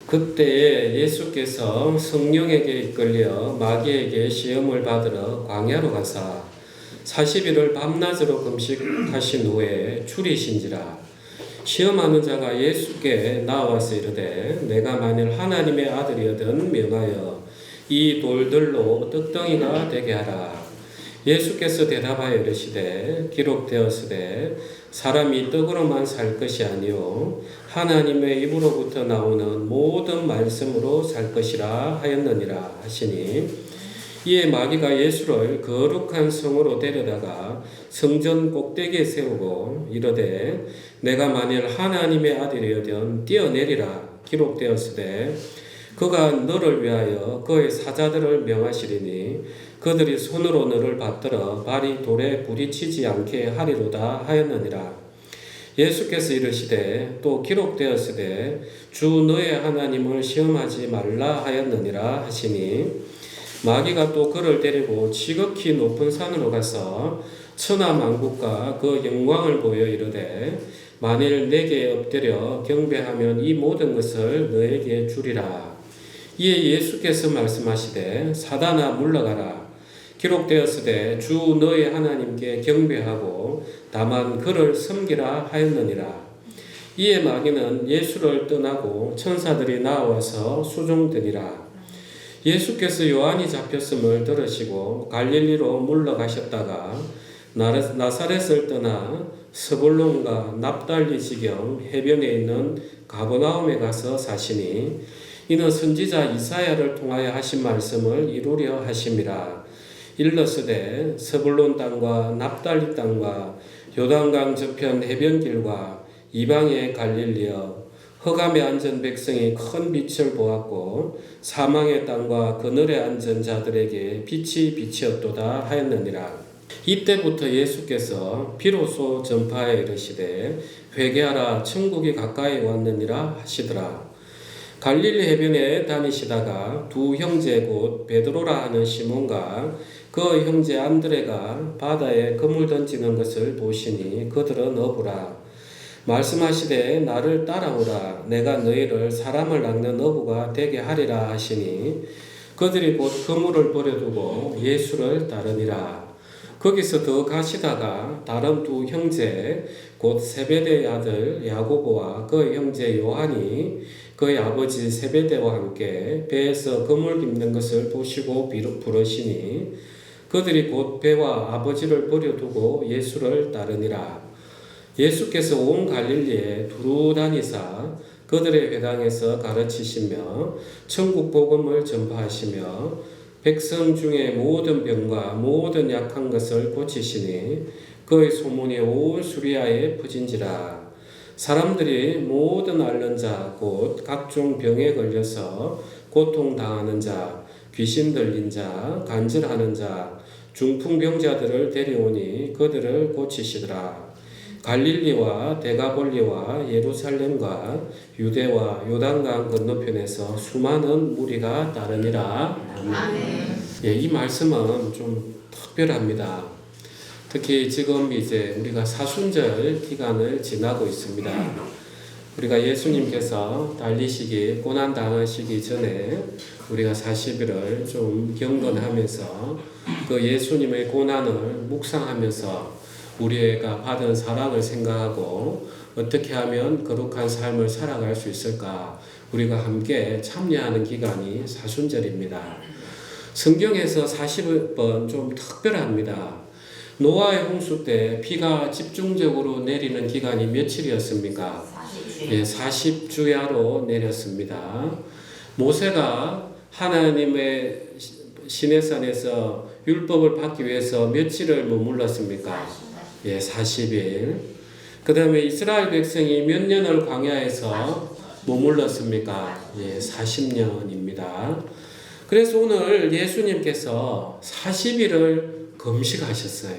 그때에 예수께서 성령에게 이끌려 마귀에게 시험을 받으러 광야로 가사 40일을 밤낮으로 금식하신 후에 줄이신지라. 시험하는 자가 예수께 나와서 이르되 내가 만일 하나님의 아들이거든 명하여 이 돌들로 떡덩이가 되게 하라. 예수께서 대답하여 이르시되 기록되었으되 사람이 떡으로만 살 것이 아니요 하나님의 입으로부터 나오는 모든 말씀으로 살 것이라 하였느니라 하시니, 이에 마귀가 예수를 거룩한 성으로 데려다가 성전 꼭대기에 세우고 이르되 내가 만일 하나님의 아들이거든 뛰어내리라. 기록되었으되 그가 너를 위하여 그의 사자들을 명하시리니 그들이 손으로 너를 받들어 발이 돌에 부딪히지 않게 하리로다 하였느니라. 예수께서 이르시되 또 기록되었으되 주 너의 하나님을 시험하지 말라 하였느니라 하시니, 마귀가 또 그를 데리고 지극히 높은 산으로 가서 천하만국과 그 영광을 보여 이르되 만일 내게 엎드려 경배하면 이 모든 것을 너에게 주리라. 이에 예수께서 말씀하시되 사단아 물러가라. 기록되었으되 주 너의 하나님께 경배하고 다만 그를 섬기라 하였느니라. 이에 마귀는 예수를 떠나고 천사들이 나와서 수종드니라. 예수께서 요한이 잡혔음을 들으시고 갈릴리로 물러가셨다가 나사렛을 떠나 스불론과 납달리 지경 해변에 있는 가버나움에 가서 사시니, 이는 선지자 이사야를 통하여 하신 말씀을 이루려 하심이라. 일러스되 스불론 땅과 납달리 땅과 요단강 저편 해변길과 이방의 갈릴리여, 흑암에 앉은 백성이 큰 빛을 보았고 사망의 땅과 그늘에 앉은 자들에게 빛이 비치었도다 하였느니라. 이때부터 예수께서 비로소 전파에 이르시되 회개하라 천국이 가까이 왔느니라 하시더라. 갈릴리 해변에 다니시다가 두 형제 곧 베드로라 하는 시몬과 그 형제 안드레가 바다에 그물 던지는 것을 보시니 그들은 어부라. 말씀하시되 나를 따라오라. 내가 너희를 사람을 낚는 어부가 되게 하리라 하시니, 그들이 곧 그물을 버려두고 예수를 따르니라. 거기서 더 가시다가 다른 두 형제 곧 세베대의 아들 야고보와 그 형제 요한이 그의 아버지 세베대와 함께 배에서 그물 깁는 것을 보시고 부르시니, 그들이 곧 배와 아버지를 버려두고 예수를 따르니라. 예수께서 온 갈릴리에 두루 다니사 그들의 회당에서 가르치시며 천국 복음을 전파하시며 백성 중에 모든 병과 모든 약한 것을 고치시니 그의 소문이 온 수리아에 퍼진지라. 사람들이 모든 앓는 자 곧 각종 병에 걸려서 고통당하는 자, 귀신 들린 자, 간질하는 자, 중풍병자들을 데려오니 그들을 고치시더라. 갈릴리와 데가볼리와 예루살렘과 유대와 요단강 건너편에서 수많은 무리가 따르니라. 아멘. 예, 이 말씀은 좀 특별합니다. 특히 지금 이제 우리가 사순절 기간을 지나고 있습니다. 우리가 예수님께서 달리시기, 고난 당하시기 전에 우리가 40일을 좀 경건하면서 그 예수님의 고난을 묵상하면서 우리가 받은 사랑을 생각하고 어떻게 하면 거룩한 삶을 살아갈 수 있을까, 우리가 함께 참여하는 기간이 사순절입니다. 성경에서 40번 좀 특별합니다. 노아의 홍수 때 비가 집중적으로 내리는 기간이 며칠이었습니까? 40주. 예, 40주야로 내렸습니다. 모세가 하나님의 시내산에서 율법을 받기 위해서 며칠을 머물렀습니까? 예, 40일. 그 다음에 이스라엘 백성이 몇 년을 광야에서 머물렀습니까? 예, 40년입니다. 그래서 오늘 예수님께서 40일을 금식하셨어요.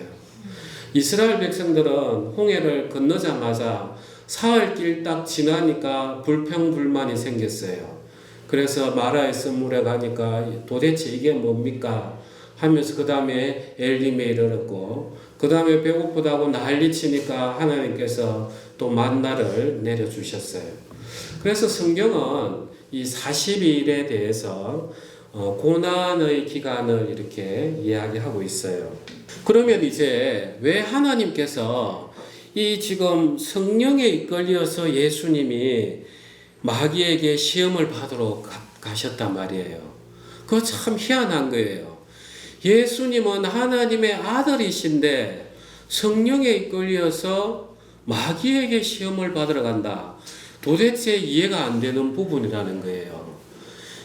이스라엘 백성들은 홍해를 건너자마자 사흘 길 딱 지나니까 불평불만이 생겼어요. 그래서 마라에서 물에 가니까 도대체 이게 뭡니까? 하면서 그 다음에 엘림에 이르렀고, 그 다음에 배고프다고 난리치니까 하나님께서 또 만나를 내려주셨어요. 그래서 성경은 이 40일에 대해서 고난의 기간을 이렇게 이야기하고 있어요. 그러면 이제 왜 하나님께서 이 지금 성령에 이끌려서 예수님이 마귀에게 시험을 받으러 가셨단 말이에요. 그거 참 희한한 거예요. 예수님은 하나님의 아들이신데 성령에 이끌려서 마귀에게 시험을 받으러 간다. 도대체 이해가 안 되는 부분이라는 거예요.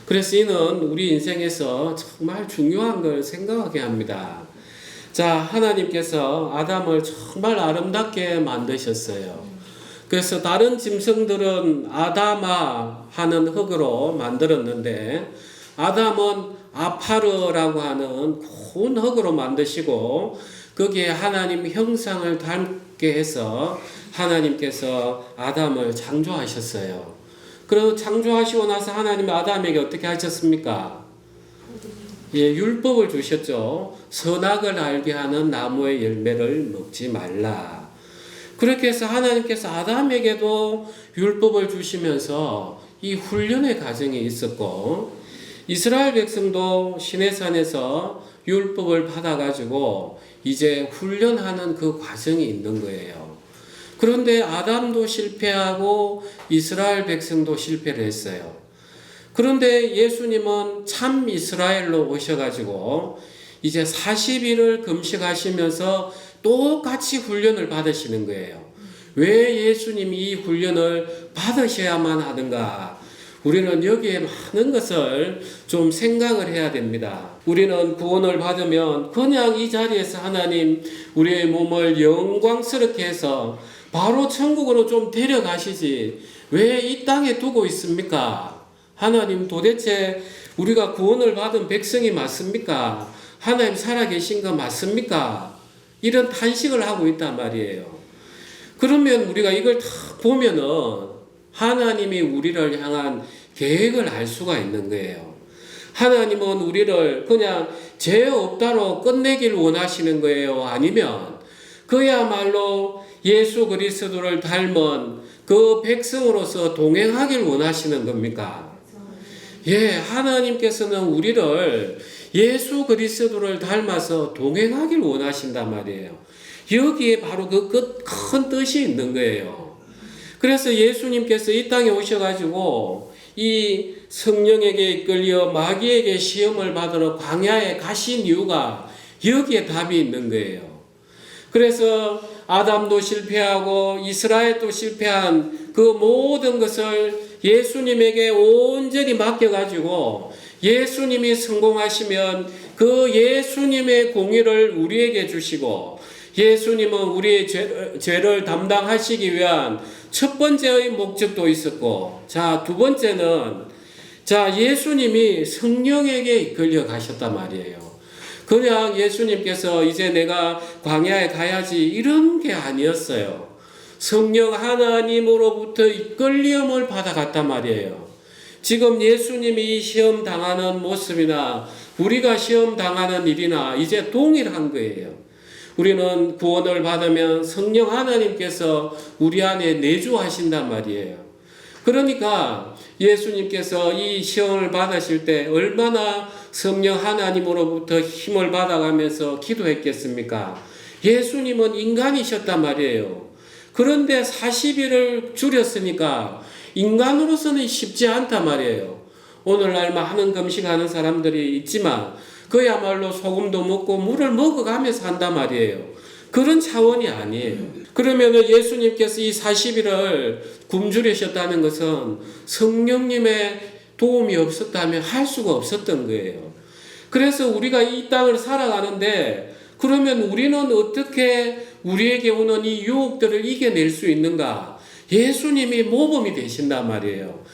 그래서 이는 우리 인생에서 정말 중요한 걸 생각하게 합니다. 자, 하나님께서 아담을 정말 아름답게 만드셨어요. 그래서 다른 짐승들은 아다마 하는 흙으로 만들었는데 아담은 아파르라고 하는 고운 흙으로 만드시고 거기에 하나님 형상을 닮게 해서 하나님께서 아담을 창조하셨어요. 그리고 창조하시고 나서 하나님이 아담에게 어떻게 하셨습니까? 예, 율법을 주셨죠. 선악을 알게 하는 나무의 열매를 먹지 말라. 그렇게 해서 하나님께서 아담에게도 율법을 주시면서 이 훈련의 과정이 있었고 이스라엘 백성도 시내산에서 율법을 받아가지고 이제 훈련하는 그 과정이 있는 거예요. 그런데 아담도 실패하고 이스라엘 백성도 실패를 했어요. 그런데 예수님은 참 이스라엘로 오셔가지고 이제 40일을 금식하시면서 똑같이 훈련을 받으시는 거예요. 왜 예수님이 이 훈련을 받으셔야만 하는가? 우리는 여기에 많은 것을 좀 생각을 해야 됩니다. 우리는 구원을 받으면 그냥 이 자리에서 하나님 우리의 몸을 영광스럽게 해서 바로 천국으로 좀 데려가시지 왜 이 땅에 두고 있습니까? 하나님 도대체 우리가 구원을 받은 백성이 맞습니까? 하나님 살아계신 거 맞습니까? 이런 탄식을 하고 있단 말이에요. 그러면 우리가 이걸 다 보면은 하나님이 우리를 향한 계획을 알 수가 있는 거예요. 하나님은 우리를 그냥 죄 없다로 끝내길 원하시는 거예요? 아니면 그야말로 예수 그리스도를 닮은 그 백성으로서 동행하길 원하시는 겁니까? 예, 하나님께서는 우리를 예수 그리스도를 닮아서 동행하길 원하신단 말이에요. 여기에 바로 그 큰 뜻이 있는 거예요. 그래서 예수님께서 이 땅에 오셔가지고 이 성령에게 이끌려 마귀에게 시험을 받으러 광야에 가신 이유가 여기에 답이 있는 거예요. 그래서 아담도 실패하고 이스라엘도 실패한 그 모든 것을 예수님에게 온전히 맡겨가지고 예수님이 성공하시면 그 예수님의 공의를 우리에게 주시고 예수님은 우리의 죄를 담당하시기 위한 첫 번째의 목적도 있었고 두 번째는 예수님이 성령에게 이끌려 가셨단 말이에요. 그냥 예수님께서 이제 내가 광야에 가야지 이런 게 아니었어요. 성령 하나님으로부터 이끌림을 받아갔단 말이에요. 지금 예수님이 시험 당하는 모습이나 우리가 시험 당하는 일이나 이제 동일한 거예요. 우리는 구원을 받으면 성령 하나님께서 우리 안에 내주하신단 말이에요. 그러니까 예수님께서 이 시험을 받으실 때 얼마나 성령 하나님으로부터 힘을 받아가면서 기도했겠습니까? 예수님은 인간이셨단 말이에요. 그런데 40일을 줄였으니까 인간으로서는 쉽지 않단 말이에요. 오늘날 많은 금식하는 사람들이 있지만 그야말로 소금도 먹고 물을 먹어가면서 한단 말이에요. 그런 차원이 아니에요. 그러면 예수님께서 이 40일을 굶주리셨다는 것은 성령님의 도움이 없었다면 할 수가 없었던 거예요. 그래서 우리가 이 땅을 살아가는데 그러면 우리는 어떻게 우리에게 오는 이 유혹들을 이겨낼 수 있는가? 예수님이 모범이 되신단 말이에요.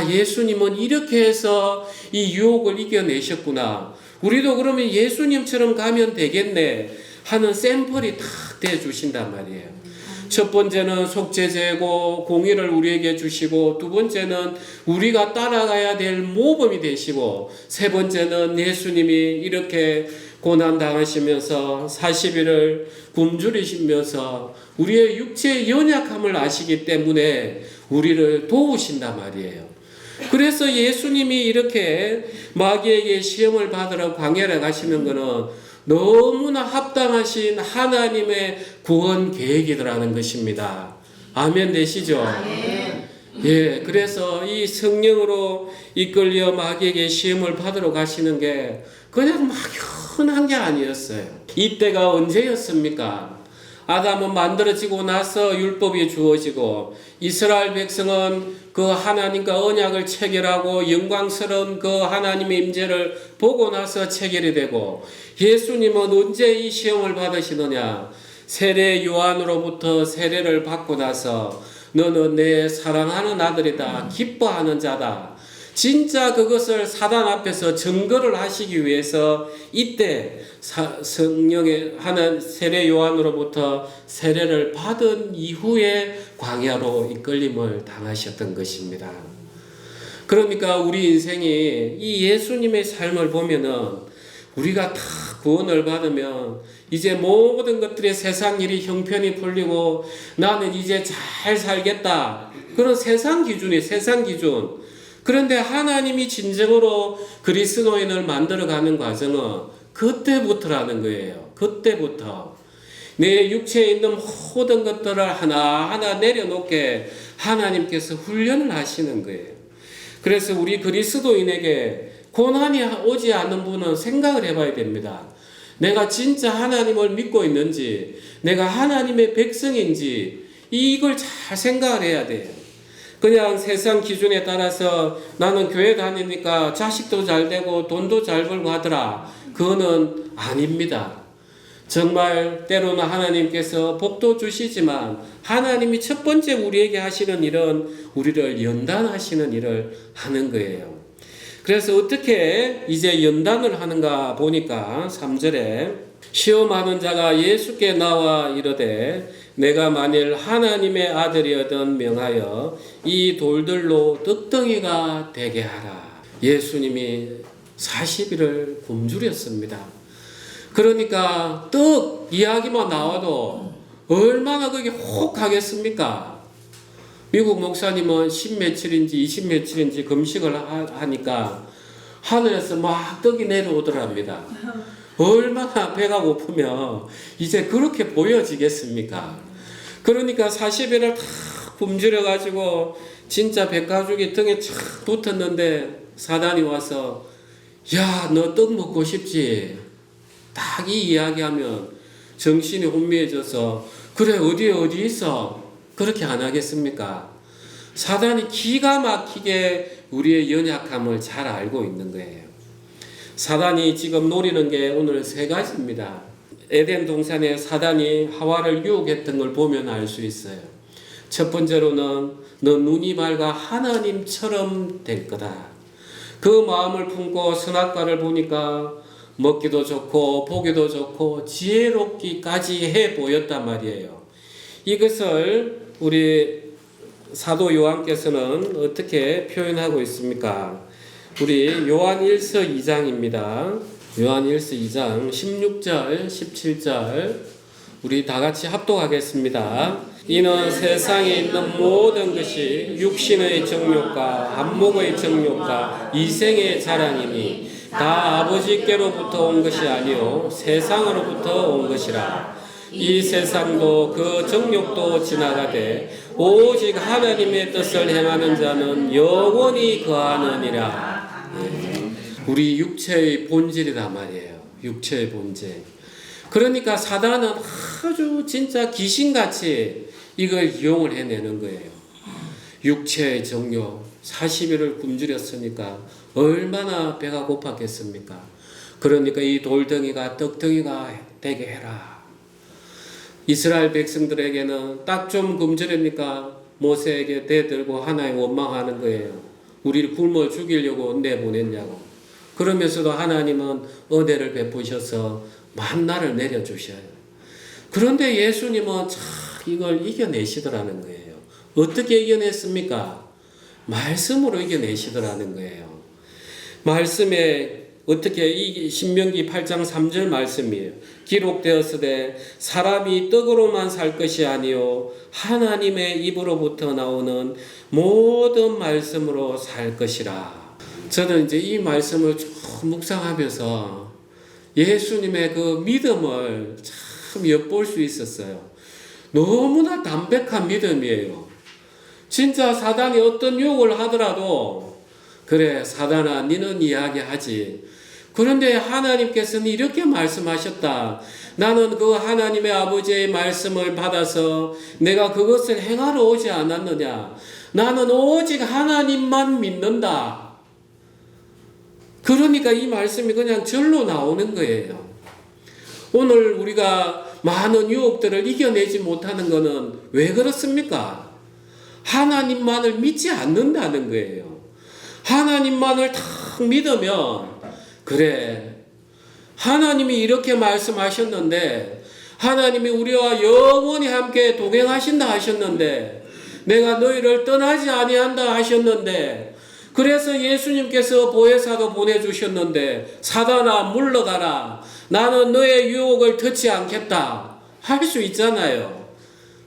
예수님은 이렇게 해서 이 유혹을 이겨내셨구나. 우리도 그러면 예수님처럼 가면 되겠네 하는 샘플이 탁 대주신단 말이에요. 첫 번째는 속죄제고 공의를 우리에게 주시고 두 번째는 우리가 따라가야 될 모범이 되시고 세 번째는 예수님이 이렇게 고난당하시면서 40일을 굶주리시면서 우리의 육체의 연약함을 아시기 때문에 우리를 도우신단 말이에요. 그래서 예수님이 이렇게 마귀에게 시험을 받으러 광야에 가시는 것은 너무나 합당하신 하나님의 구원 계획이라는 것입니다. 아멘 되시죠? 예, 그래서 이 성령으로 이끌려 마귀에게 시험을 받으러 가시는 게 그냥 막연한 게 아니었어요. 이때가 언제였습니까? 아담은 만들어지고 나서 율법이 주어지고 이스라엘 백성은 그 하나님과 언약을 체결하고 영광스러운 그 하나님의 임재를 보고 나서 체결이 되고, 예수님은 언제 이 시험을 받으시느냐? 세례 요한으로부터 세례를 받고 나서 너는 내 사랑하는 아들이다, 기뻐하는 자다. 진짜 그것을 사단 앞에서 증거를 하시기 위해서 이때 성령의 하나님 세례 요한으로부터 세례를 받은 이후에 광야로 이끌림을 당하셨던 것입니다. 그러니까 우리 인생이 이 예수님의 삶을 보면은 우리가 다 구원을 받으면 이제 모든 것들의 세상 일이 형편이 풀리고 나는 이제 잘 살겠다. 그런 세상 기준이 세상 기준. 그런데 하나님이 진정으로 그리스도인을 만들어가는 과정은 그때부터라는 거예요. 그때부터. 내 육체에 있는 모든 것들을 하나하나 내려놓게 하나님께서 훈련을 하시는 거예요. 그래서 우리 그리스도인에게 고난이 오지 않는 분은 생각을 해봐야 됩니다. 내가 진짜 하나님을 믿고 있는지, 내가 하나님의 백성인지, 이걸 잘 생각을 해야 돼요. 그냥 세상 기준에 따라서 나는 교회 다니니까 자식도 잘 되고 돈도 잘 벌고 하더라. 그거는 아닙니다. 정말 때로는 하나님께서 복도 주시지만 하나님이 첫 번째 우리에게 하시는 일은 우리를 연단하시는 일을 하는 거예요. 그래서 어떻게 이제 연단을 하는가 보니까 3절에 시험하는 자가 예수께 나와 이르되 내가 만일 하나님의 아들이었던 명하여 이 돌들로 떡덩이가 되게 하라. 예수님이 40일을 굶주렸습니다. 그러니까 떡 이야기만 나와도 얼마나 그게 혹하겠습니까? 미국 목사님은 10며칠인지 20며칠인지 금식을 하니까 하늘에서 막 떡이 내려오더랍니다. 얼마나 배가 고프면 이제 그렇게 보여지겠습니까? 그러니까 40일을 다 굶주려가지고 진짜 백가죽이 등에 착 붙었는데 사단이 와서 야, 너 떡 먹고 싶지? 딱 이 이야기하면 정신이 혼미해져서 그래 어디 있어? 그렇게 안 하겠습니까? 사단이 기가 막히게 우리의 연약함을 잘 알고 있는 거예요. 사단이 지금 노리는 게 오늘 3가지입니다. 에덴 동산에 사단이 하와를 유혹했던 걸 보면 알 수 있어요. 첫 번째로는 너 눈이 밝아 하나님처럼 될 거다. 그 마음을 품고 선악과를 보니까 먹기도 좋고 보기도 좋고 지혜롭기까지 해 보였단 말이에요. 이것을 우리 사도 요한께서는 어떻게 표현하고 있습니까? 우리 요한 1서 2장입니다. 요한 1서 2장 16절 17절 우리 다 같이 합독하겠습니다. 이는 세상에 있는 모든 것이 육신의 정욕과 안목의 정욕과 이생의 자랑이니 다 아버지께로부터 온 것이 아니요 세상으로부터 온 것이라. 이 세상도 그 정욕도 지나가되 오직 하나님의 뜻을 행하는 자는 영원히 거하느니라. 우리 육체의 본질이란 말이에요. 육체의 본질. 그러니까 사단은 아주 진짜 귀신같이 이걸 이용을 해내는 거예요. 육체의 정욕 40일을 굶주렸으니까 얼마나 배가 고팠겠습니까? 그러니까 이 돌덩이가 떡덩이가 되게 해라. 이스라엘 백성들에게는 딱 좀 굶주리니까 모세에게 대들고 하나님 원망하는 거예요. 우리를 굶어 죽이려고 내보냈냐고. 그러면서도 하나님은 은혜를 베푸셔서 만나를 내려주셔요. 그런데 예수님은 참 이걸 이겨내시더라는 거예요. 어떻게 이겨냈습니까? 말씀으로 이겨내시더라는 거예요. 말씀에 어떻게 이 신명기 8장 3절 말씀이에요. 기록되었으되 사람이 떡으로만 살 것이 아니요 하나님의 입으로부터 나오는 모든 말씀으로 살 것이라. 저는 이제 이 말씀을 쭉 묵상하면서 예수님의 그 믿음을 참 엿볼 수 있었어요. 너무나 담백한 믿음이에요. 진짜 사단이 어떤 유혹을 하더라도 그래 사단아 니는 이야기하지. 그런데 하나님께서는 이렇게 말씀하셨다. 나는 그 하나님의 아버지의 말씀을 받아서 내가 그것을 행하러 오지 않았느냐. 나는 오직 하나님만 믿는다. 그러니까 이 말씀이 그냥 절로 나오는 거예요. 오늘 우리가 많은 유혹들을 이겨내지 못하는 것은 왜 그렇습니까? 하나님만을 믿지 않는다는 거예요. 하나님만을 딱 믿으면 그래 하나님이 이렇게 말씀하셨는데 하나님이 우리와 영원히 함께 동행하신다 하셨는데 내가 너희를 떠나지 아니한다 하셨는데 그래서 예수님께서 보혜사도 보내주셨는데 사단아 물러가라 나는 너의 유혹을 듣지 않겠다 할 수 있잖아요.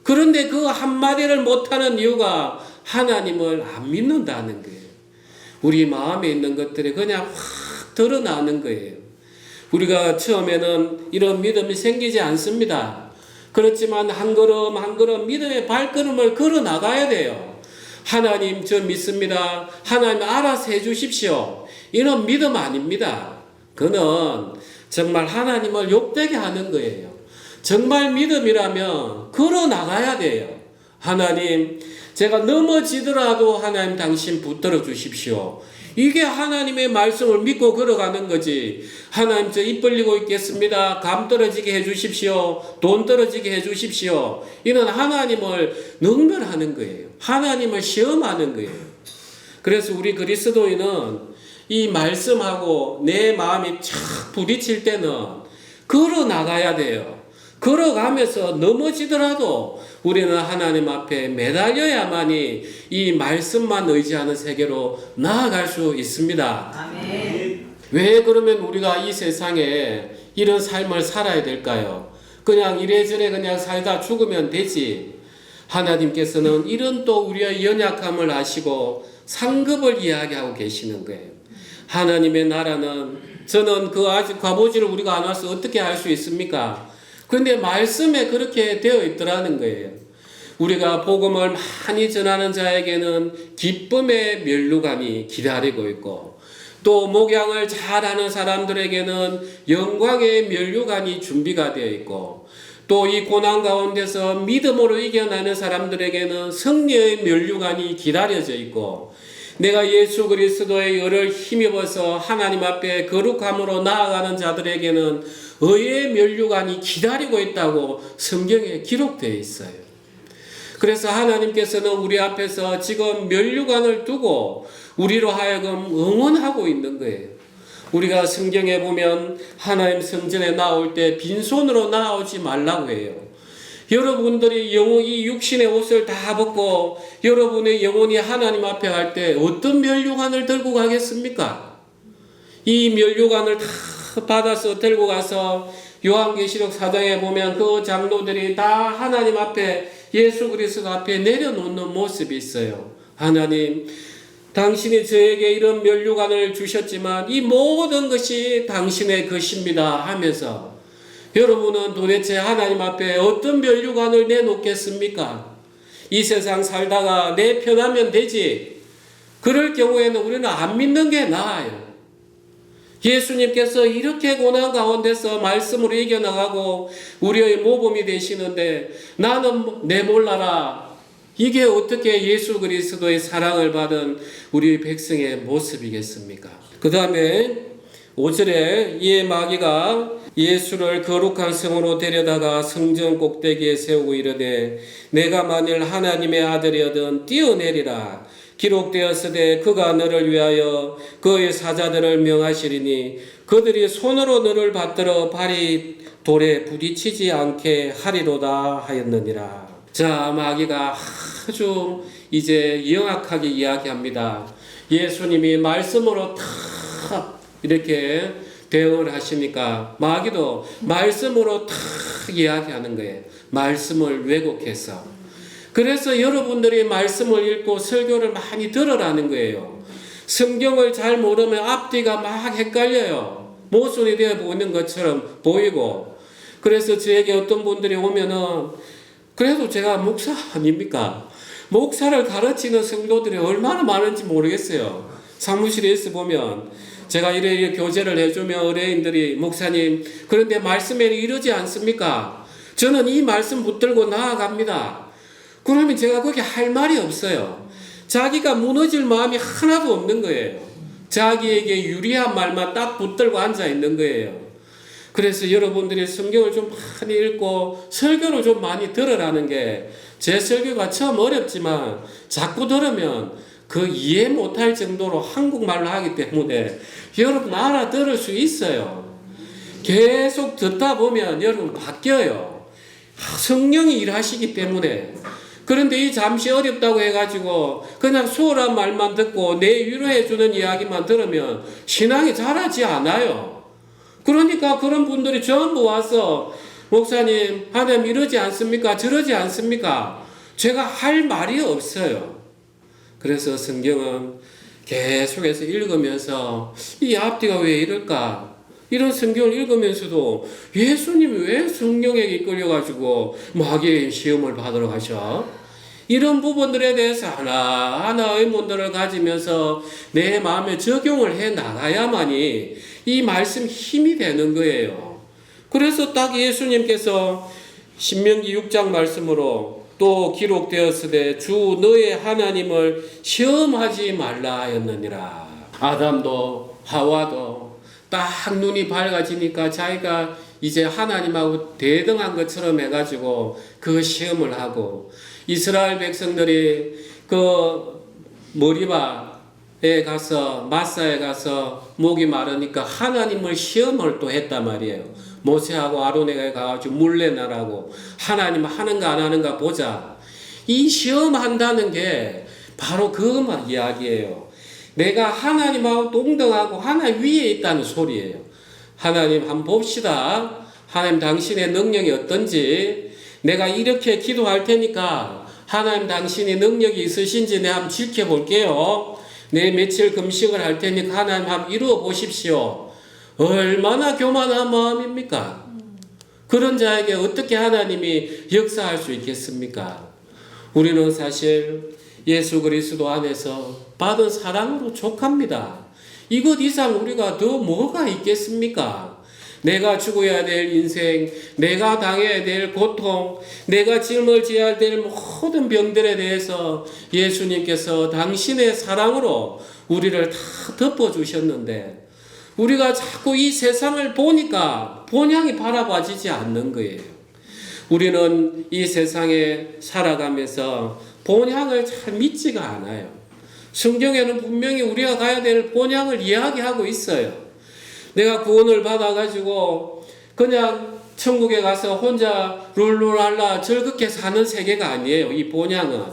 그런데 그 한마디를 못하는 이유가 하나님을 안 믿는다는 거예요. 우리 마음에 있는 것들이 그냥 확 드러나는 거예요. 우리가 처음에는 이런 믿음이 생기지 않습니다. 그렇지만 한 걸음 한 걸음 믿음의 발걸음을 걸어 나가야 돼요. 하나님 저 믿습니다. 하나님 알아서 해주십시오. 이런 믿음 아닙니다. 그는 정말 하나님을 욕되게 하는 거예요. 정말 믿음이라면 걸어 나가야 돼요. 하나님 제가 넘어지더라도 하나님 당신 붙들어 주십시오. 이게 하나님의 말씀을 믿고 걸어가는 거지. 하나님 저 입 벌리고 있겠습니다. 감 떨어지게 해주십시오. 돈 떨어지게 해주십시오. 이는 하나님을 능멸하는 거예요. 하나님을 시험하는 거예요. 그래서 우리 그리스도인은 이 말씀하고 내 마음이 착 부딪힐 때는 걸어 나가야 돼요. 걸어가면서 넘어지더라도 우리는 하나님 앞에 매달려야만이 이 말씀만 의지하는 세계로 나아갈 수 있습니다. 아멘. 왜 그러면 우리가 이 세상에 이런 삶을 살아야 될까요? 그냥 이래저래 그냥 살다 죽으면 되지. 하나님께서는 이런 또 우리의 연약함을 아시고 상급을 이야기하고 계시는 거예요. 하나님의 나라는 저는 그 아직 가보지를 우리가 안 와서 어떻게 알 수 있습니까? 그런데 말씀에 그렇게 되어 있더라는 거예요. 우리가 복음을 많이 전하는 자에게는 기쁨의 면류관이 기다리고 있고 또 목양을 잘하는 사람들에게는 영광의 면류관이 준비가 되어 있고 또 이 고난 가운데서 믿음으로 이겨내는 사람들에게는 승리의 면류관이 기다려져 있고 내가 예수 그리스도의 열을 힘입어서 하나님 앞에 거룩함으로 나아가는 자들에게는 의의 면류관이 기다리고 있다고 성경에 기록되어 있어요. 그래서 하나님께서는 우리 앞에서 지금 면류관을 두고 우리로 하여금 응원하고 있는 거예요. 우리가 성경에 보면 하나님 성전에 나올 때 빈손으로 나오지 말라고 해요. 여러분들이 이 육신의 옷을 다 벗고 여러분의 영혼이 하나님 앞에 갈 때 어떤 면류관을 들고 가겠습니까? 이 면류관을 다 받아서 들고 가서 요한계시록 4장에 보면 그 장로들이 다 하나님 앞에 예수 그리스도 앞에 내려놓는 모습이 있어요. 하나님 당신이 저에게 이런 면류관을 주셨지만 이 모든 것이 당신의 것입니다 하면서 여러분은 도대체 하나님 앞에 어떤 면류관을 내놓겠습니까? 이 세상 살다가 내 편하면 되지. 그럴 경우에는 우리는 안 믿는 게 나아요. 예수님께서 이렇게 고난 가운데서 말씀으로 이겨나가고 우리의 모범이 되시는데 나는 내 몰라라. 이게 어떻게 예수 그리스도의 사랑을 받은 우리 백성의 모습이겠습니까? 그 다음에 5절에 이에 마귀가 예수를 거룩한 성으로 데려다가 성전 꼭대기에 세우고 이르되 내가 만일 하나님의 아들이거든 뛰어내리라. 기록되었으되 그가 너를 위하여 그의 사자들을 명하시리니 그들이 손으로 너를 받들어 발이 돌에 부딪히지 않게 하리로다 하였느니라. 자, 마귀가 아주 이제 영악하게 이야기합니다. 예수님이 말씀으로 다 이렇게 대응을 하시니까 마귀도 말씀으로 탁 이야기하는 거예요. 말씀을 왜곡해서. 그래서 여러분들이 말씀을 읽고 설교를 많이 들으라는 거예요. 성경을 잘 모르면 앞뒤가 막 헷갈려요. 모순이 되어 보이는 것처럼 보이고. 그래서 저에게 어떤 분들이 오면은 그래도 제가 목사 아닙니까? 목사를 가르치는 성도들이 얼마나 많은지 모르겠어요. 사무실에 있어 보면 제가 이래 교제를 해주면 의뢰인들이 목사님 그런데 말씀에는 이러지 않습니까? 저는 이 말씀 붙들고 나아갑니다. 그러면 제가 거기 할 말이 없어요. 자기가 무너질 마음이 하나도 없는 거예요. 자기에게 유리한 말만 딱 붙들고 앉아 있는 거예요. 그래서 여러분들이 성경을 좀 많이 읽고 설교를 좀 많이 들으라는 게 제 설교가 처음 어렵지만 자꾸 들으면 그 이해 못할 정도로 한국말로 하기 때문에 여러분 알아들을 수 있어요. 계속 듣다 보면 여러분 바뀌어요. 성령이 일하시기 때문에. 그런데 이 잠시 어렵다고 해가지고 그냥 수월한 말만 듣고 내 위로해주는 이야기만 들으면 신앙이 자라지 않아요. 그러니까 그런 분들이 전부 와서 목사님 하나님 이러지 않습니까? 저러지 않습니까? 제가 할 말이 없어요. 그래서 성경은 계속해서 읽으면서 이 앞뒤가 왜 이럴까? 이런 성경을 읽으면서도 예수님이 왜 성령에게 이끌려가지고 마귀의 시험을 받으러 가셔? 이런 부분들에 대해서 하나하나 의문들을 가지면서 내 마음에 적용을 해 나가야만이 이 말씀 힘이 되는 거예요. 그래서 딱 예수님께서 신명기 6장 말씀으로 또 기록되었으되 주 너의 하나님을 시험하지 말라 하였느니라. 아담도 하와도 딱 눈이 밝아지니까 자기가 이제 하나님하고 대등한 것처럼 해가지고 그 시험을 하고 이스라엘 백성들이 그 머리바에 가서 마사에 가서 목이 마르니까 하나님을 시험을 또 했단 말이에요. 모세하고 아론에게 가가지고 물레나라고 하나님 하는가 안 하는가 보자. 이 시험한다는 게 바로 그 이야기예요. 내가 하나님하고 동등하고 하나님 위에 있다는 소리예요. 하나님 한번 봅시다. 하나님 당신의 능력이 어떤지 내가 이렇게 기도할 테니까 하나님 당신이 능력이 있으신지 내가 한번 지켜볼게요. 내 며칠 금식을 할 테니까 하나님 한번 이루어 보십시오. 얼마나 교만한 마음입니까? 그런 자에게 어떻게 하나님이 역사할 수 있겠습니까? 우리는 사실 예수 그리스도 안에서 받은 사랑으로 족합니다. 이것 이상 우리가 더 뭐가 있겠습니까? 내가 죽어야 될 인생, 내가 당해야 될 고통, 내가 짊어져야 될 모든 병들에 대해서 예수님께서 당신의 사랑으로 우리를 다 덮어주셨는데 우리가 자꾸 이 세상을 보니까 본향이 바라봐지지 않는 거예요. 우리는 이 세상에 살아가면서 본향을 잘 믿지가 않아요. 성경에는 분명히 우리가 가야 될 본향을 이야기하고 있어요. 내가 구원을 받아가지고 그냥 천국에 가서 혼자 룰루랄라 즐겁게 사는 세계가 아니에요. 이 본향은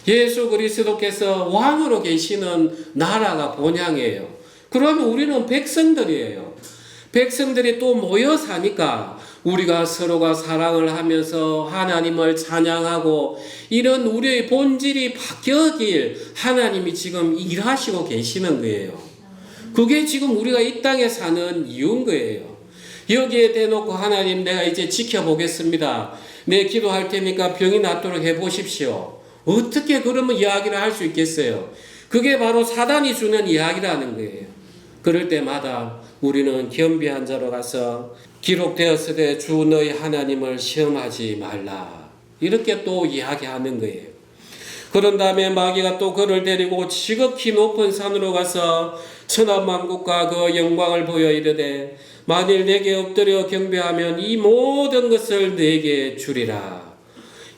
예수 그리스도께서 왕으로 계시는 나라가 본향이에요. 그러면 우리는 백성들이에요. 백성들이 또 모여 사니까 우리가 서로가 사랑을 하면서 하나님을 찬양하고 이런 우리의 본질이 바뀌어길 하나님이 지금 일하시고 계시는 거예요. 그게 지금 우리가 이 땅에 사는 이유인 거예요. 여기에 대놓고 하나님 내가 이제 지켜보겠습니다. 내 기도할 테니까 병이 낫도록 해보십시오. 어떻게 그러면 이야기를 할 수 있겠어요? 그게 바로 사단이 주는 이야기라는 거예요. 그럴 때마다 우리는 겸비한 자로 가서 기록되었으되 주 너희 하나님을 시험하지 말라. 이렇게 또 이야기하는 거예요. 그런 다음에 마귀가 또 그를 데리고 지극히 높은 산으로 가서 천하만국과 그 영광을 보여 이르되 만일 내게 엎드려 경배하면 이 모든 것을 내게 주리라.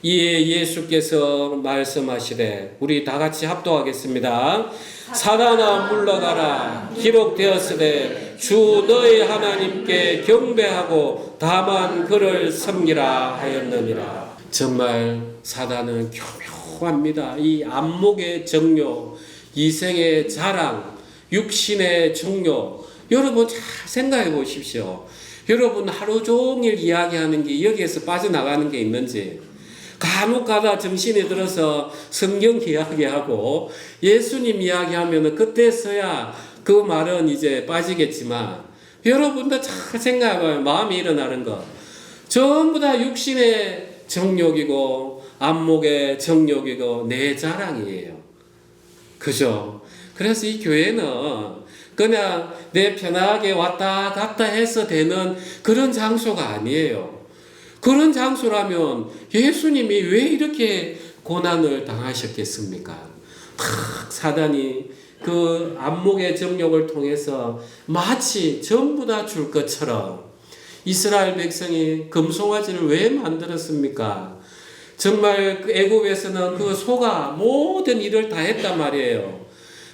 이에 예수께서 말씀하시되 우리 다 같이 합독하겠습니다. 사단아 물러가라. 기록되었으되 주 너희 하나님께 경배하고 다만 그를 섬기라 하였느니라. 정말 사단은 교묘합니다. 이 안목의 정욕, 이생의 자랑, 육신의 정욕, 여러분 잘 생각해 보십시오. 여러분 하루 종일 이야기하는 게 여기에서 빠져나가는 게 있는지, 간혹 가다 정신이 들어서 성경 이야기하고 예수님 이야기하면 그때서야 그 말은 이제 빠지겠지만, 여러분도 잘 생각해봐요. 마음이 일어나는 거 전부 다 육신의 정욕이고 안목의 정욕이고 내 자랑이에요. 그죠? 그래서 이 교회는 그냥 내 편하게 왔다 갔다 해서 되는 그런 장소가 아니에요. 그런 장소라면 예수님이 왜 이렇게 고난을 당하셨겠습니까? 탁 사단이 그 안목의 정욕을 통해서 마치 전부 다 줄 것처럼, 이스라엘 백성이 금송아지를 왜 만들었습니까? 정말 애굽에서는 그 소가 모든 일을 다 했단 말이에요.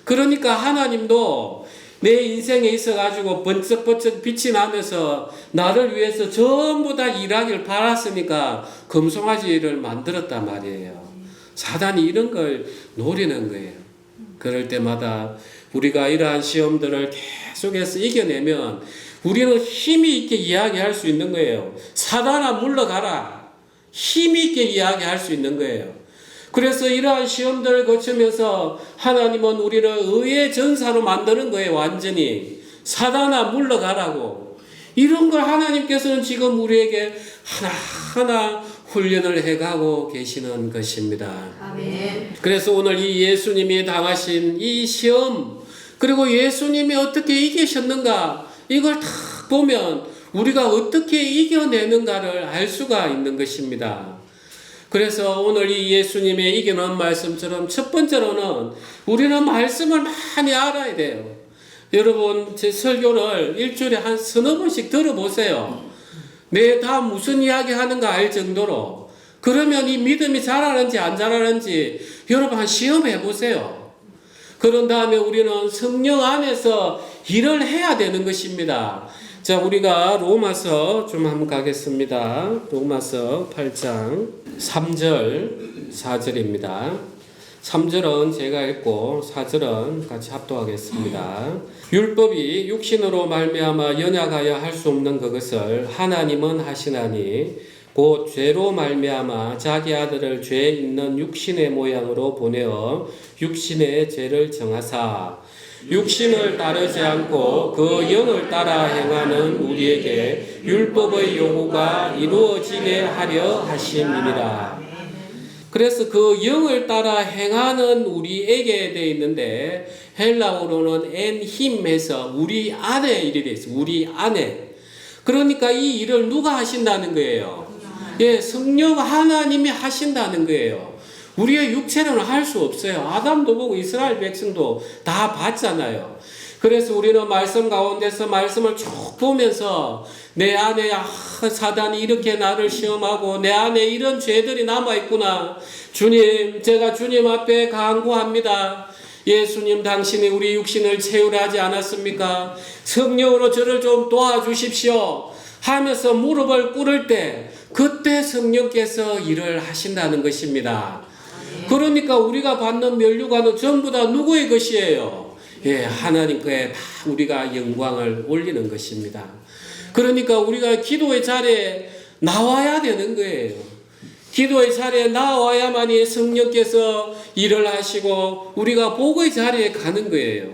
그러니까 하나님도 내 인생에 있어가지고 번쩍번쩍 빛이 나면서 나를 위해서 전부 다 일하기를 바랐으니까 금송아지를 만들었단 말이에요. 사단이 이런 걸 노리는 거예요. 그럴 때마다 우리가 이러한 시험들을 계속해서 이겨내면 우리는 힘이 있게 이야기할 수 있는 거예요. 사단아 물러가라. 힘이 있게 이야기할 수 있는 거예요. 그래서 이러한 시험들을 거치면서 하나님은 우리를 의의 전사로 만드는 거예요. 완전히. 사단아 물러가라고. 이런 걸 하나님께서는 지금 우리에게 하나하나 훈련을 해가고 계시는 것입니다. 아멘. 그래서 오늘 이 예수님이 당하신 이 시험, 그리고 예수님이 어떻게 이기셨는가, 이걸 다 보면 우리가 어떻게 이겨내는가를 알 수가 있는 것입니다. 그래서 오늘 이 예수님의 이겨낸 말씀처럼 첫 번째로는 우리는 말씀을 많이 알아야 돼요. 여러분 제 설교를 일주일에 한 서너 번씩 들어보세요. 다 무슨 이야기 하는가 알 정도로. 그러면 이 믿음이 자라는지 안 자라는지 여러분 한 시험해 보세요. 그런 다음에 우리는 성령 안에서 일을 해야 되는 것입니다. 자, 우리가 로마서 좀 한번 가겠습니다. 로마서 8장 3절 4절입니다. 3절은 제가 읽고 4절은 같이 합독하겠습니다. 율법이 육신으로 말미암아 연약하여 할 수 없는 그것을 하나님은 하시나니 곧 죄로 말미암아 자기 아들을 죄 있는 육신의 모양으로 보내어 육신의 죄를 정하사 육신을 따르지 않고 그 영을 따라 행하는 우리에게 율법의 요구가 이루어지게 하려 하심이니라. 그래서 그 영을 따라 행하는 우리에게 되어 있는데 헬라어로는 엔힘해서 우리 안에 일이 되어 있어요. 우리 안에. 그러니까 이 일을 누가 하신다는 거예요? 예, 성령 하나님이 하신다는 거예요. 우리의 육체로는 할 수 없어요. 아담도 보고 이스라엘 백성도 다 봤잖아요. 그래서 우리는 말씀 가운데서 말씀을 쭉 보면서 내 안에 사단이 이렇게 나를 시험하고 내 안에 이런 죄들이 남아있구나. 주님, 제가 주님 앞에 간구합니다. 예수님 당신이 우리 육신을 채우려 하지 않았습니까? 성령으로 저를 좀 도와주십시오 하면서 무릎을 꿇을 때 그때 성령께서 일을 하신다는 것입니다. 그러니까 우리가 받는 면류관은 전부 다 누구의 것이에요? 예, 하나님께 다 우리가 영광을 올리는 것입니다. 그러니까 우리가 기도의 자리에 나와야 되는 거예요. 기도의 자리에 나와야만이 성령께서 일을 하시고 우리가 복의 자리에 가는 거예요.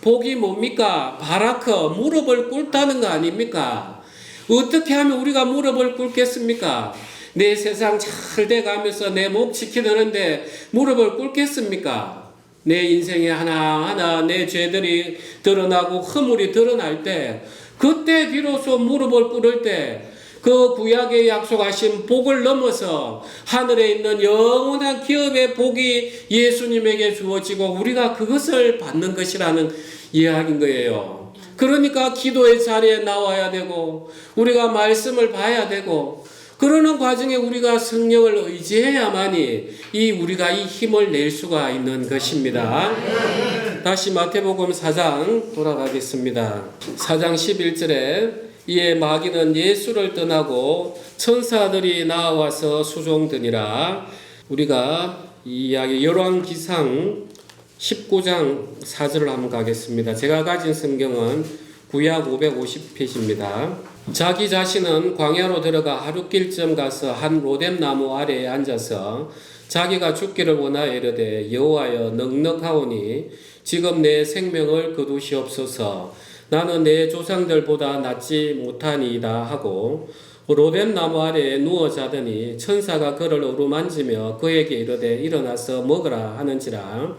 복이 뭡니까? 바라크, 무릎을 꿇다는 거 아닙니까? 어떻게 하면 우리가 무릎을 꿇겠습니까? 내 세상 잘 돼가면서 내 목 지키려는데 무릎을 꿇겠습니까? 내 인생에 하나하나 내 죄들이 드러나고 허물이 드러날 때 그때 비로소 무릎을 꿇을 때 그 구약에 약속하신 복을 넘어서 하늘에 있는 영원한 기업의 복이 예수님에게 주어지고 우리가 그것을 받는 것이라는 이야기인 거예요. 그러니까 기도의 자리에 나와야 되고 우리가 말씀을 봐야 되고 그러는 과정에 우리가 성령을 의지해야만이 우리가 이 힘을 낼 수가 있는 것입니다. 다시 마태복음 4장 돌아가겠습니다. 4장 11절에 이에 마귀는 예수를 떠나고 천사들이 나와서 수종드니라. 우리가 이 이야기 열왕기상 19장 4절을 한번 가겠습니다. 제가 가진 성경은 구약 550페이지입니다. 자기 자신은 광야로 들어가 하룻길쯤 가서 한 로뎀 나무 아래에 앉아서 자기가 죽기를 원하여 이르되 여호와여 넉넉하오니 지금 내 생명을 거두시옵소서. 나는 내 조상들보다 낫지 못하니이다 하고 로뎀 나무 아래에 누워 자더니 천사가 그를 어루만지며 그에게 이르되 일어나서 먹으라 하는지라.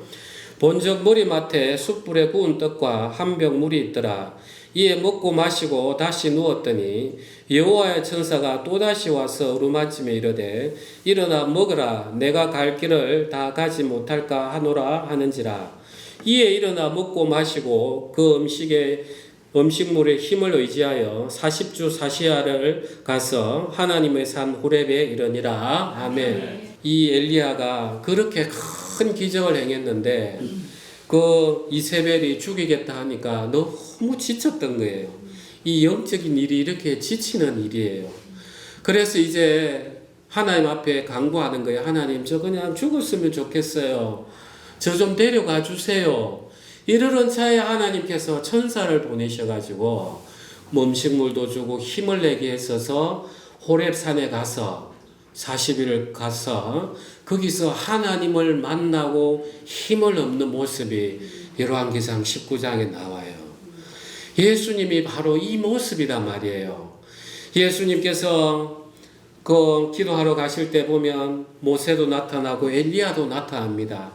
본즉 머리맡에 숯불에 구운 떡과 한 병 물이 있더라. 이에 먹고 마시고 다시 누웠더니 여호와의 천사가 또다시 와서 어루만지며 이르되 일어나 먹으라. 내가 갈 길을 다 가지 못할까 하노라 하는지라. 이에 일어나 먹고 마시고 그 음식물의 힘을 의지하여 40주 40야를 가서 하나님의 산 호렙에 이르니라. 아멘. 이 엘리야가 그렇게 큰 기적을 행했는데 그 이세벨이 죽이겠다 하니까 너무 지쳤던 거예요. 이 영적인 일이 이렇게 지치는 일이에요. 그래서 이제 하나님 앞에 간구하는 거예요. 하나님, 저 그냥 죽었으면 좋겠어요. 저 좀 데려가 주세요. 이르는 차에 하나님께서 천사를 보내셔가지고 음식물도 주고 힘을 내게 했어서 호렙산에 가서 40일을 가서 거기서 하나님을 만나고 힘을 얻는 모습이 열왕기상 19장에 나와요. 예수님이 바로 이 모습이란 말이에요. 예수님께서 그 기도하러 가실 때 보면 모세도 나타나고 엘리야도 나타납니다.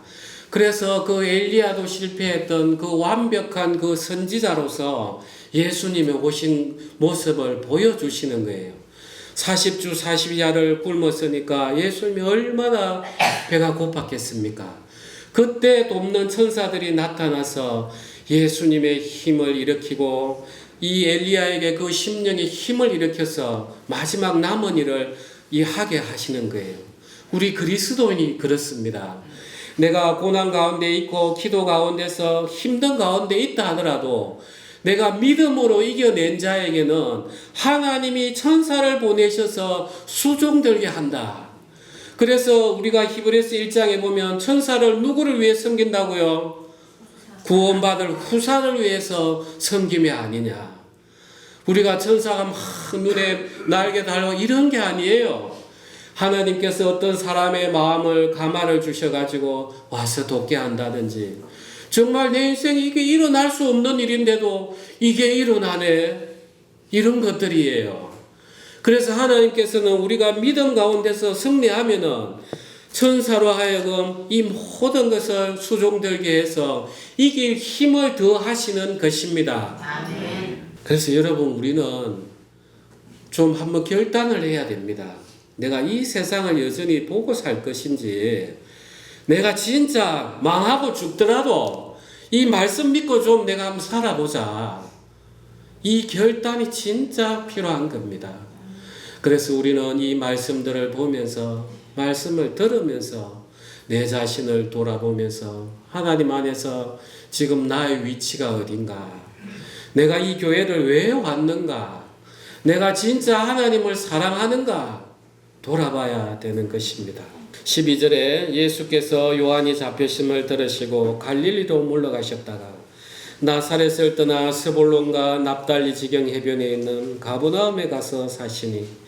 그래서 그 엘리야도 실패했던 그 완벽한 그 선지자로서 예수님의 오신 모습을 보여주시는 거예요. 40주 40야를 굶었으니까 예수님이 얼마나 배가 고팠겠습니까? 그때 돕는 천사들이 나타나서 예수님의 힘을 일으키고 이 엘리야에게 그 심령의 힘을 일으켜서 마지막 남은 일을 하게 하시는 거예요. 우리 그리스도인이 그렇습니다. 내가 고난 가운데 있고 기도 가운데서 힘든 가운데 있다 하더라도 내가 믿음으로 이겨낸 자에게는 하나님이 천사를 보내셔서 수종들게 한다. 그래서 우리가 히브리서 1장에 보면 천사를 누구를 위해 섬긴다고요? 구원받을 후사를 위해서 섬김이 아니냐. 우리가 천사가 막 눈에 날개 달고 이런 게 아니에요. 하나님께서 어떤 사람의 마음을 가마를 주셔가지고 와서 돕게 한다든지 정말 내 인생에 이게 일어날 수 없는 일인데도 이게 일어나네. 이런 것들이에요. 그래서 하나님께서는 우리가 믿음 가운데서 승리하면은 천사로 하여금 이 모든 것을 수종들게 해서 이길 힘을 더하시는 것입니다. 아멘. 그래서 여러분 우리는 좀 한번 결단을 해야 됩니다. 내가 이 세상을 여전히 보고 살 것인지 내가 진짜 망하고 죽더라도 이 말씀 믿고 좀 내가 한번 살아보자. 이 결단이 진짜 필요한 겁니다. 그래서 우리는 이 말씀들을 보면서 말씀을 들으면서 내 자신을 돌아보면서 하나님 안에서 지금 나의 위치가 어딘가, 내가 이 교회를 왜 왔는가, 내가 진짜 하나님을 사랑하는가 돌아봐야 되는 것입니다. 12절에 예수께서 요한이 잡혔음을 들으시고 갈릴리로 물러가셨다가 나사렛을 떠나 스불론과 납달리 지경 해변에 있는 가버나움에 가서 사시니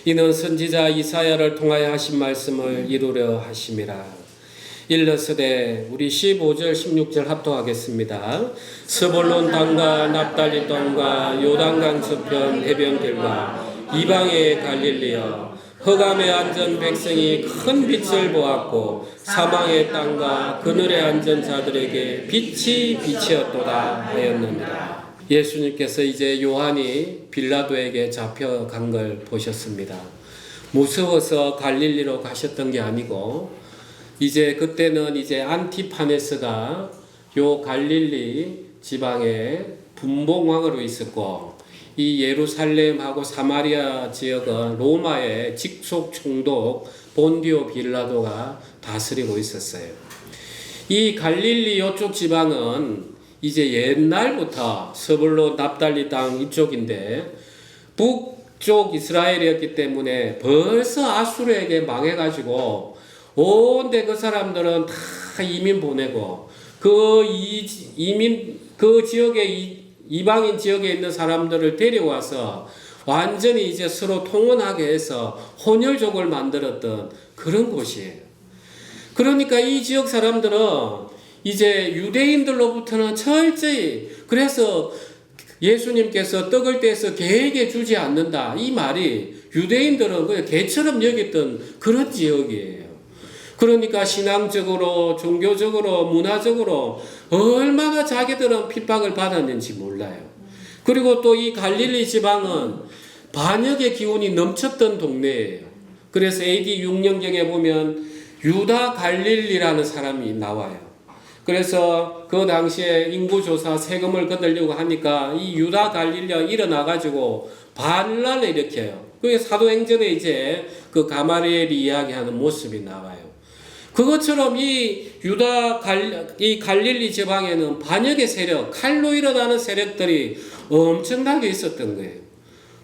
이는 선지자 이사야를 통하여 하신 말씀을 이루려 하심이라. 일러스되 우리 15절 16절 합독하겠습니다. 스불론 땅과 납달리 땅과 요단강 저편 해변들과 이방의 갈릴리여, 흑암에 앉은 백성이 큰 빛을 보았고 사망의 땅과 그늘에 앉은 자들에게 빛이 빛이었도다 하였느니라. 예수님께서 이제 요한이 빌라도에게 잡혀간 걸 보셨습니다. 무서워서 갈릴리로 가셨던 게 아니고 이제 그때는 이제 안티파네스가 요 갈릴리 지방의 분봉왕으로 있었고 이 예루살렘하고 사마리아 지역은 로마의 직속 총독 본디오 빌라도가 다스리고 있었어요. 이 갈릴리 이쪽 지방은 이제 옛날부터 스불론 납달리 땅 이쪽인데 북쪽 이스라엘이었기 때문에 벌써 아수르에게 망해가지고 온데 그 사람들은 다 이민 보내고 그 지역에 이방인 지역에 있는 사람들을 데려와서 완전히 이제 서로 통혼하게 해서 혼혈족을 만들었던 그런 곳이에요. 그러니까 이 지역 사람들은 이제 유대인들로부터는 철저히, 그래서 예수님께서 떡을 떼서 개에게 주지 않는다, 이 말이 유대인들은 그냥 개처럼 여겼던 그런 지역이에요. 그러니까 신앙적으로, 종교적으로, 문화적으로 얼마나 자기들은 핍박을 받았는지 몰라요. 그리고 또 이 갈릴리 지방은 반역의 기운이 넘쳤던 동네예요. 그래서 AD 6년경에 보면 유다 갈릴리라는 사람이 나와요. 그래서 그 당시에 인구조사 세금을 거두려고 하니까 이 유다 갈릴리가 일어나가지고 반란을 일으켜요. 그게 사도행전에 이제 그 가마리엘이 이야기하는 모습이 나와요. 그것처럼 이 갈릴리 지방에는 반역의 세력, 칼로 일어나는 세력들이 엄청나게 있었던 거예요.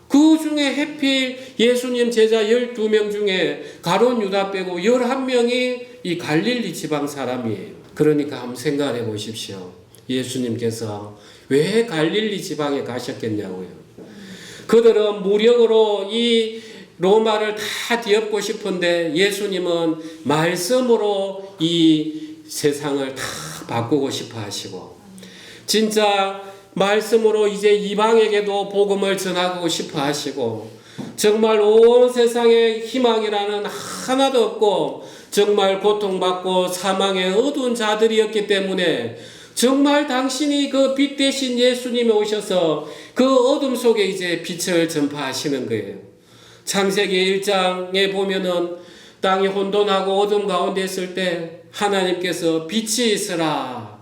그 중에 해필 예수님 제자 12명 중에 가룟 유다 빼고 11명이 이 갈릴리 지방 사람이에요. 그러니까 한번 생각해 보십시오. 예수님께서 왜 갈릴리 지방에 가셨겠냐고요. 그들은 무력으로 이 로마를 다 뒤엎고 싶은데 예수님은 말씀으로 이 세상을 다 바꾸고 싶어 하시고, 진짜 말씀으로 이제 이방에게도 복음을 전하고 싶어 하시고, 정말 온 세상에 희망이라는 하나도 없고 정말 고통받고 사망의 어두운 자들이었기 때문에 정말 당신이 그 빛 대신 예수님이 오셔서 그 어둠 속에 이제 빛을 전파하시는 거예요. 창세기 1장에 보면은 땅이 혼돈하고 어둠 가운데 있을 때 하나님께서 빛이 있으라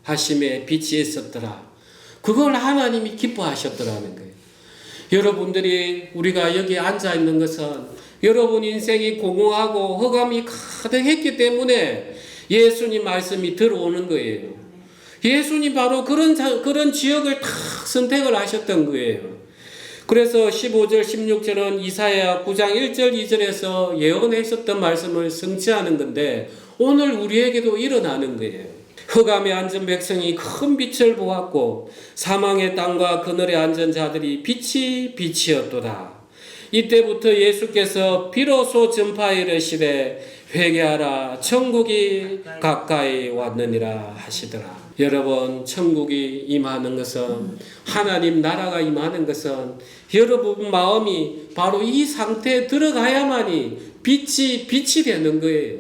하심에 빛이 있었더라. 그걸 하나님이 기뻐하셨더라는 거예요. 여러분들이, 우리가 여기 앉아 있는 것은 여러분 인생이 공허하고 허감이 가득했기 때문에 예수님 말씀이 들어오는 거예요. 예수님 바로 그런 지역을 다 선택을 하셨던 거예요. 그래서 15절 16절은 이사야 9장 1절 2절에서 예언하셨던 말씀을 성취하는 건데 오늘 우리에게도 일어나는 거예요. 흑암에 앉은 백성이 큰 빛을 보았고 사망의 땅과 그늘에 앉은 자들이 빛이었도다. 이때부터 예수께서 비로소 전파에 이르시되 회개하라, 천국이 가까이 왔느니라 하시더라. 여러분, 천국이 임하는 것은, 하나님 나라가 임하는 것은 여러분 마음이 바로 이 상태에 들어가야만이 빛이 되는 거예요.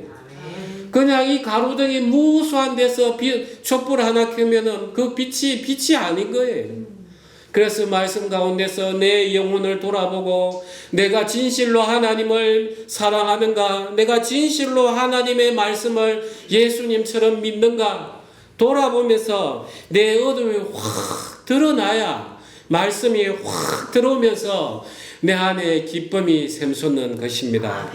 그냥 이 가로등이 무수한 데서 촛불 하나 켜면은 그 빛이 아닌 거예요. 그래서 말씀 가운데서 내 영혼을 돌아보고 내가 진실로 하나님을 사랑하는가, 내가 진실로 하나님의 말씀을 예수님처럼 믿는가 돌아보면서 내 어둠이 확 드러나야 말씀이 확 들어오면서 내 안에 기쁨이 샘솟는 것입니다.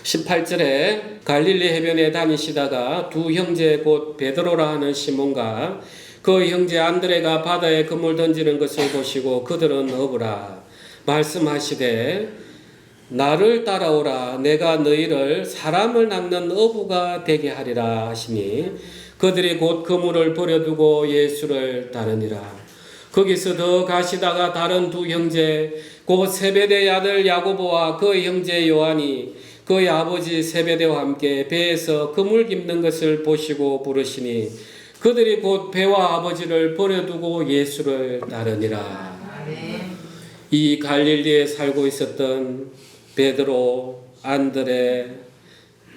18절에 갈릴리 해변에 다니시다가 두 형제 곧 베드로라 하는 시몬과 그 형제 안드레가 바다에 그물 던지는 것을 보시고 그들은 어부라 말씀하시되 나를 따라오라, 내가 너희를 사람을 낚는 어부가 되게 하리라 하시니 그들이 곧 그물을 버려두고 예수를 따르니라. 거기서 더 가시다가 다른 두 형제 곧 세베대의 아들 야고보와 그 형제 요한이 그의 아버지 세베대와 함께 배에서 그물 깁는 것을 보시고 부르시니 그들이 곧 배와 아버지를 버려두고 예수를 따르니라. 이 갈릴리에 살고 있었던 베드로, 안드레,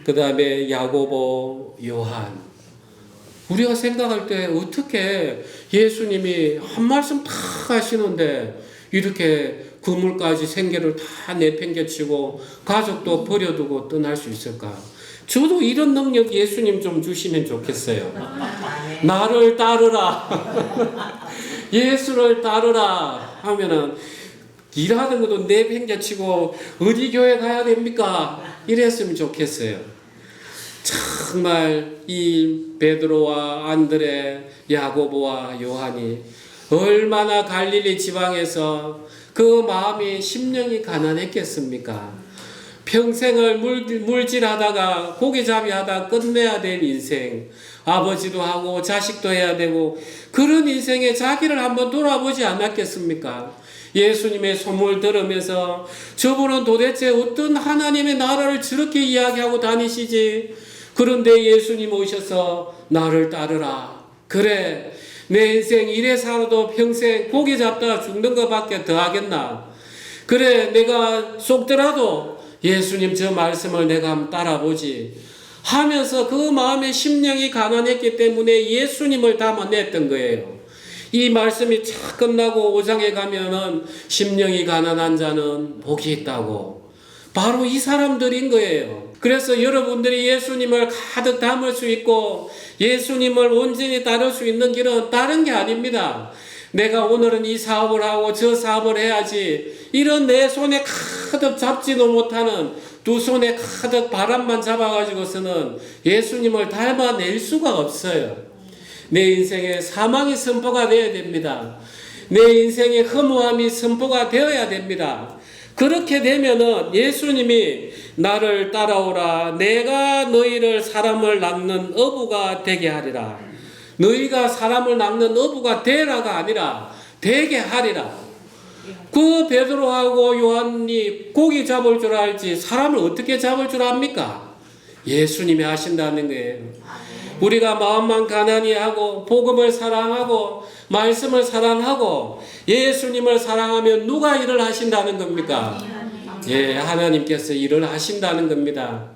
그 다음에 야고보, 요한, 우리가 생각할 때 어떻게 예수님이 한 말씀 다 하시는데 이렇게 그물까지 생계를 다 내팽개치고 가족도 버려두고 떠날 수 있을까? 저도 이런 능력 예수님 좀 주시면 좋겠어요. 나를 따르라. 예수를 따르라 하면은 일하는 것도 내팽개치고 어디 교회 가야 됩니까? 이랬으면 좋겠어요. 정말 이 베드로와 안드레, 야고보와 요한이 얼마나 갈릴리 지방에서 그 마음이 심령이 가난했겠습니까? 평생을 물질하다가 고기잡이하다 끝내야 될 인생, 아버지도 하고 자식도 해야 되고 그런 인생에 자기를 한번 돌아보지 않았겠습니까? 예수님의 소문을 들으면서 저분은 도대체 어떤 하나님의 나라를 저렇게 이야기하고 다니시지? 그런데 예수님 오셔서 나를 따르라. 그래, 내 인생 이래 살아도 평생 고기 잡다가 죽는 것밖에 더 하겠나? 그래, 내가 속더라도 예수님 저 말씀을 내가 한번 따라보지 하면서 그 마음에 심령이 가난했기 때문에 예수님을 담아냈던 거예요. 이 말씀이 쫙 끝나고 5장에 가면은 심령이 가난한 자는 복이 있다고. 바로 이 사람들인 거예요. 그래서 여러분들이 예수님을 가득 담을 수 있고 예수님을 온전히 따를 수 있는 길은 다른 게 아닙니다. 내가 오늘은 이 사업을 하고 저 사업을 해야지, 이런 내 손에 가득 잡지도 못하는 두 손에 가득 바람만 잡아가지고서는 예수님을 닮아낼 수가 없어요. 내 인생에 사망이 선포가 되어야 됩니다. 내 인생에 허무함이 선포가 되어야 됩니다. 그렇게 되면은 예수님이 나를 따라오라, 내가 너희를 사람을 낚는 어부가 되게 하리라. 너희가 사람을 낚는 어부가 되라가 아니라 되게 하리라. 그 베드로하고 요한이 고기 잡을 줄 알지 사람을 어떻게 잡을 줄 압니까? 예수님이 하신다는 거예요. 우리가 마음만 가난히 하고 복음을 사랑하고 말씀을 사랑하고 예수님을 사랑하면 누가 일을 하신다는 겁니까? 예, 하나님께서 일을 하신다는 겁니다.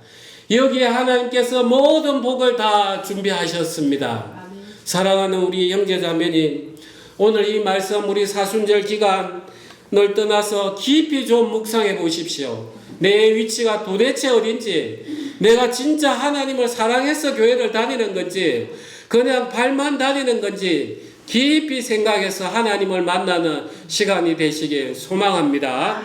여기에 하나님께서 모든 복을 다 준비하셨습니다. 사랑하는 우리 형제자매님, 오늘 이 말씀 우리 사순절 기간을 떠나서 깊이 좀 묵상해 보십시오. 내 위치가 도대체 어딘지, 내가 진짜 하나님을 사랑해서 교회를 다니는 건지 그냥 발만 다니는 건지 깊이 생각해서 하나님을 만나는 시간이 되시길 소망합니다.